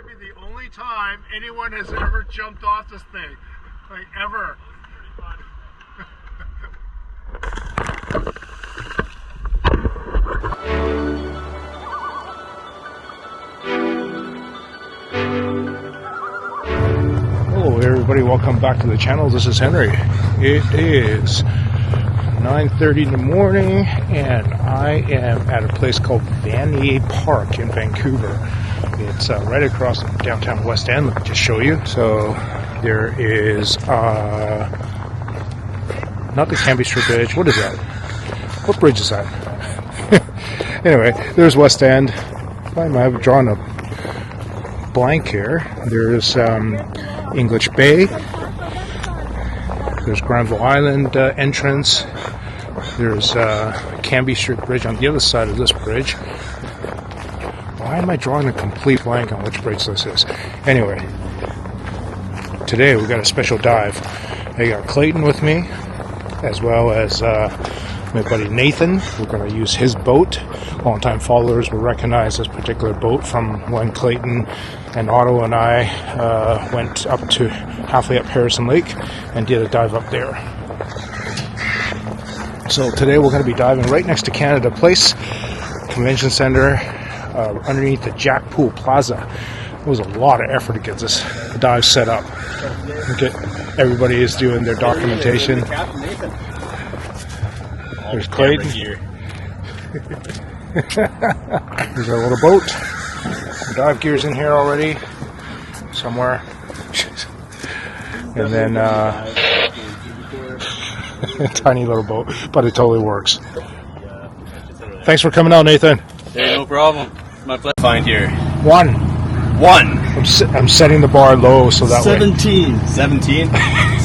be the only time anyone has ever jumped off this thing. Like, ever. Hello everybody, welcome back to the channel. This is Henry. It is 9:30 in the morning and I am at a place called Vanier Park in Vancouver. It's right across from downtown West End. Let me just show you. So there is not the Cambie Bridge. What is that? What bridge is that? Anyway, there's West End. I might have drawn a blank here. There's English Bay. There's Granville Island entrance. There's Cambie Street Bridge on the other side of this bridge. Why am I drawing a complete blank on which bridge this is? Anyway, today we got a special dive. I got Clayton with me, as well as my buddy Nathan. We're going to use his boat. Longtime followers will recognize this particular boat from when Clayton and Otto and I went up to halfway up Harrison Lake and did a dive up there. So today we're going to be diving right next to Canada Place Convention Center, underneath the Jack Pool Plaza. It was a lot of effort to get this dive set up. Okay, everybody is doing their documentation. There's Clayton. There's our little boat. The dive gear's in here already, somewhere. And then tiny little boat, but it totally works. Thanks for coming out, Nathan. Hey, no problem. My pleasure. Find here. One. I'm setting the bar low so that 17. way. 17. So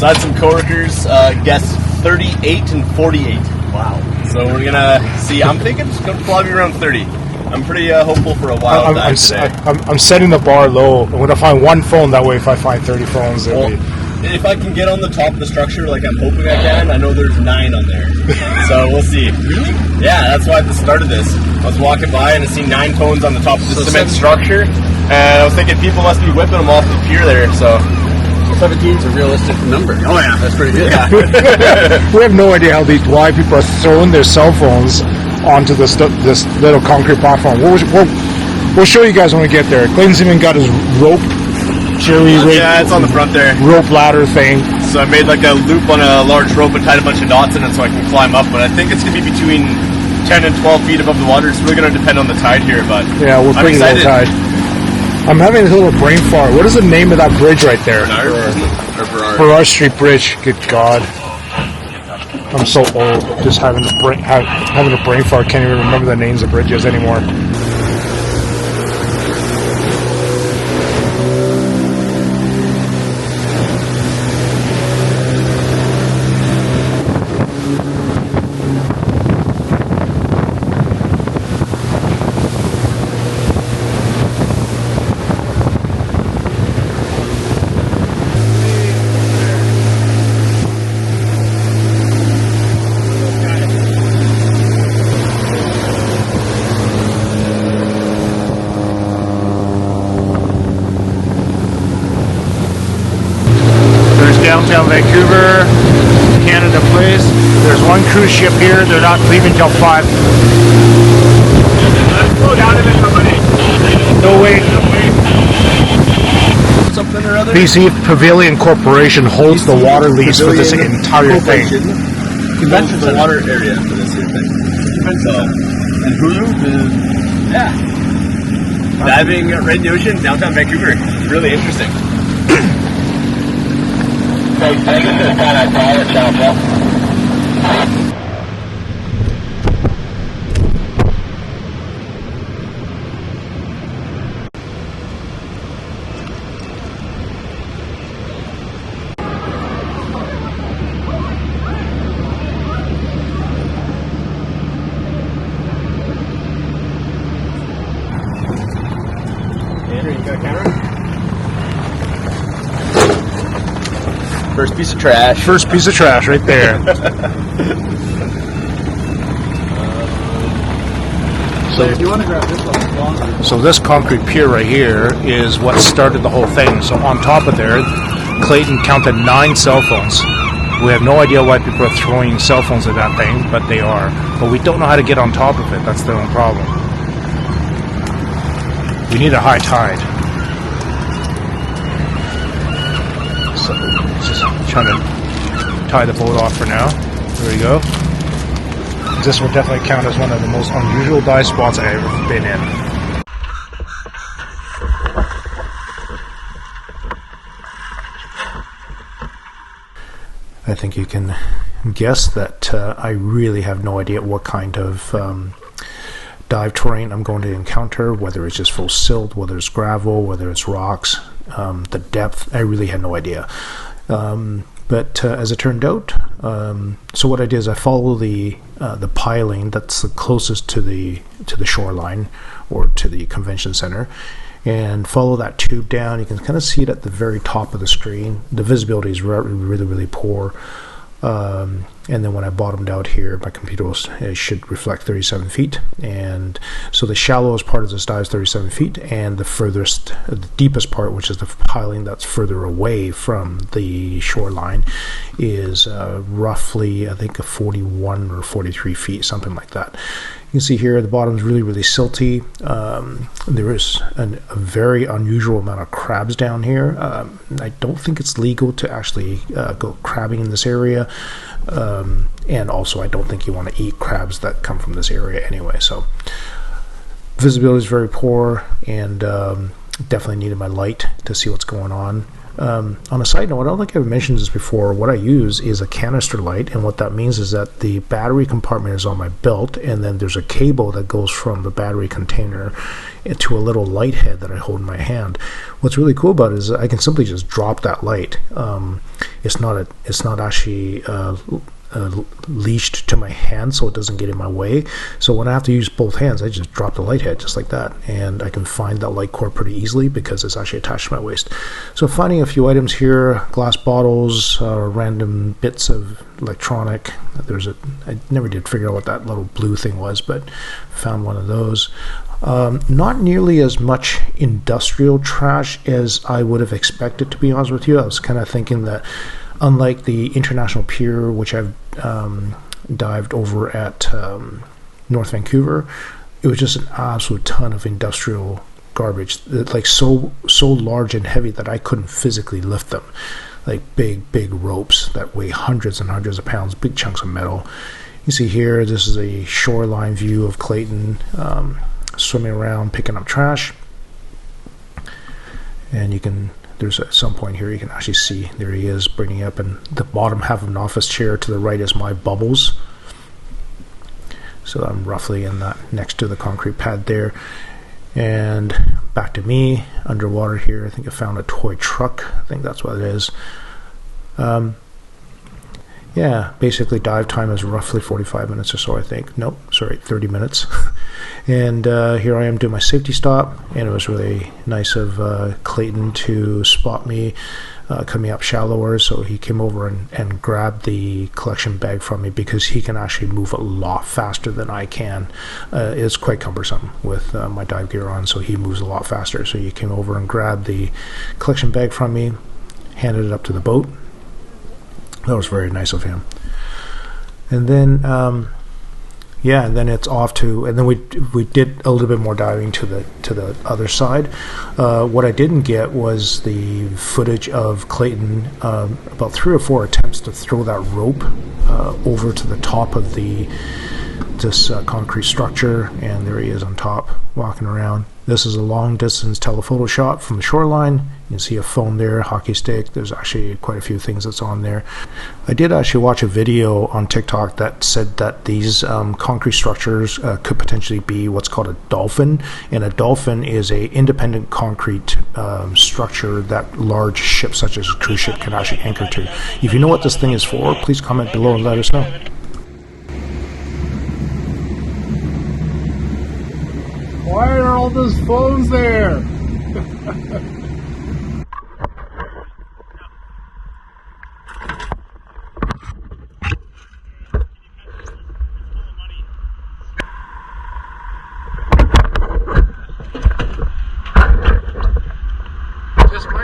I had some coworkers guess 38 and 48. Wow. So we're gonna see. I'm thinking it's gonna probably be around 30. I'm pretty hopeful for a wild dive today. I'm setting the bar low. I'm gonna find one phone. That way, if I find 30 phones, if I can get on the top of the structure, like I'm hoping I can, I know there's 9 on there. So we'll see. Really? Yeah, that's why at the start of this, I was walking by and I see 9 cones on the top of the cement structure, and I was thinking people must be whipping them off the pier there. So 17 is a realistic number. Oh yeah, that's pretty good. Yeah. We have no idea why people are throwing their cell phones onto this little concrete platform. We'll show you guys when we get there. Clayton's even got his rope. Yeah, it's on the front there. Rope ladder thing. So I made like a loop on a large rope and tied a bunch of knots in it so I can climb up. But I think it's going to be between 10 and 12 feet above the water. It's really going to depend on the tide here. But yeah, we're pretty low tide. I'm having a little brain fart. What is the name of that bridge right there? Burrard Street Bridge. Good God. I'm so old. Just having a brain fart. Can't even remember the names of bridges anymore. Downtown Vancouver, Canada Place. There's one cruise ship here. They're not leaving till 5. Let's go down a bit, somebody. No way. Something or other? BC Pavilion Corporation holds the water lease for this entire thing. Convention the water area for this here thing. So, and Hulu is, diving right in the ocean, downtown Vancouver. It's really interesting. Andrew, you got a camera? First piece of trash. First piece of trash right there. So, if you want to grab this one, it's longer. so this concrete pier right here is what started the whole thing. So on top of there, Clayton counted 9 cell phones. We have no idea why people are throwing cell phones at that thing, but they are. But we don't know how to get on top of it. That's the only problem. We need a high tide. So just trying to tie the boat off for now. There we go. This will definitely count as one of the most unusual dive spots I've ever been in. I think you can guess that I really have no idea what kind of dive terrain I'm going to encounter, whether it's just full silt, whether it's gravel, whether it's rocks, the depth. I really had no idea. But as it turned out, so what I did is I follow the piling that's the closest to the shoreline or to the convention center, and follow that tube down. You can kind of see it at the very top of the screen. The visibility is really poor. And then when I bottomed out here, my computer it should reflect 37 feet. And so the shallowest part of this dive is 37 feet, and the deepest part, which is the piling that's further away from the shoreline, is roughly, I think, a 41 or 43 feet, something like that. You can see here the bottom is really silty. There is a very unusual amount of crabs down here. I don't think it's legal to actually go crabbing in this area. And also I don't think you want to eat crabs that come from this area anyway. So visibility is very poor, and definitely needed my light to see what's going on. On a side note, I don't think I've mentioned this before. What I use is a canister light, and what that means is that the battery compartment is on my belt, and then there's a cable that goes from the battery container to a little light head that I hold in my hand. What's really cool about it is I can simply just drop that light. It's not actually leashed to my hand, so it doesn't get in my way. So when I have to use both hands, I just drop the light head just like that, and I can find that light cord pretty easily because it's actually attached to my waist. So finding a few items here, glass bottles, random bits of electronic. I never did figure out what that little blue thing was, but found one of those. Not nearly as much industrial trash as I would have expected, to be honest with you. I was kind of thinking that unlike the International Pier, which I've dived over at North Vancouver, it was just an absolute ton of industrial garbage, like so large and heavy that I couldn't physically lift them. Like big ropes that weigh hundreds and hundreds of pounds, big chunks of metal. You see here, this is a shoreline view of Clayton, swimming around, picking up trash. And there's at some point here you can actually see, there he is bringing up, and the bottom half of an office chair to the right is my bubbles. So I'm roughly in that, next to the concrete pad there. And back to me, underwater here. I think I found a toy truck. I think that's what it is. Yeah, basically dive time is roughly 45 minutes or so, I think. Nope, sorry, 30 minutes. And here I am doing my safety stop, and it was really nice of Clayton to spot me coming up shallower, so he came over and grabbed the collection bag from me, because he can actually move a lot faster than I can. It's quite cumbersome with my dive gear on, so he moves a lot faster. So he came over and grabbed the collection bag from me, handed it up to the boat. That was very nice of him. And then and then it's off to, and then we did a little bit more diving to the other side. What I didn't get was the footage of Clayton, about 3 or 4 attempts to throw that rope over to the top of this concrete structure, and there he is on top walking around. This is a long distance telephoto shot from the shoreline. You can see a phone there, a hockey stick. There's actually quite a few things that's on there. I did actually watch a video on TikTok that said that these concrete structures could potentially be what's called a dolphin, and a dolphin is a independent concrete structure that large ships such as a cruise ship can actually anchor to. If you know what this thing is for, please comment below and let us know. Why are all those phones there?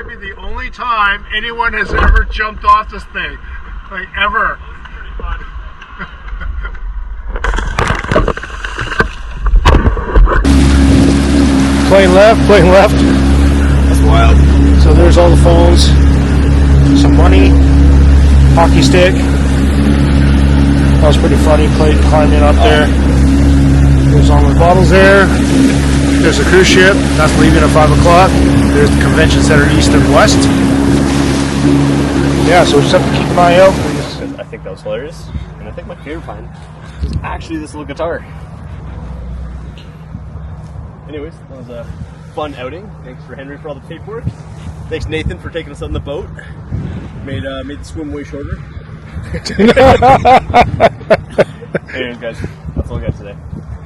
be the only time anyone has ever jumped off this thing. Like, ever. Plane left, plane left. That's wild. So there's all the phones, some money, hockey stick. That was pretty funny, Clayton climbing up there. There's all the bottles there. There's the cruise ship, that's leaving at 5 o'clock. There's the convention center east and west. Yeah, so we just have to keep an eye out. I think that was hilarious. And I think my favorite find is actually this little guitar. Anyways, that was a fun outing. Thanks for Henry for all the paperwork. Thanks Nathan for taking us on the boat. Made the swim way shorter. Anyways, guys, that's all I got today.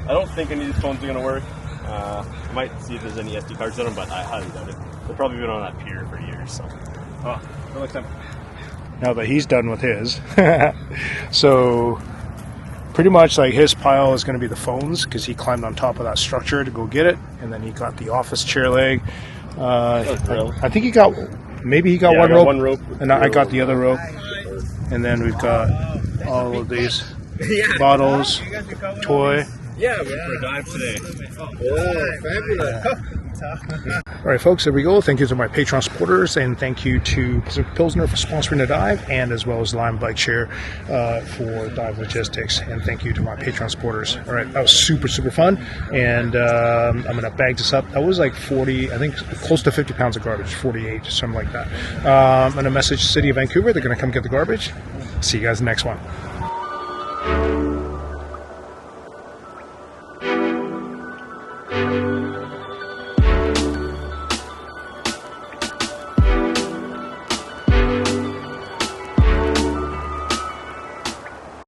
I don't think any of these phones are going to work. I might see if there's any SD cards in them, but I highly doubt it. They've probably been on that pier for years. So, till next time. Now that he's done with his. So pretty much like his pile is going to be the phones because he climbed on top of that structure to go get it, and then he got the office chair leg. I think he got one rope, and I got the other rope. And then we've got all of these bottles, toy. Yeah, we went for a dive today. Oh, fabulous. All right, folks, there we go. Thank you to my Patreon supporters, and thank you to Pacific Pilsner for sponsoring the dive, and as well as Lime Bike Share for dive logistics. And thank you to my Patreon supporters. All right, that was super, super fun, and I'm going to bag this up. That was like 40, I think close to 50 pounds of garbage, 48, something like that. I'm going to message the City of Vancouver. They're going to come get the garbage. See you guys in the next one.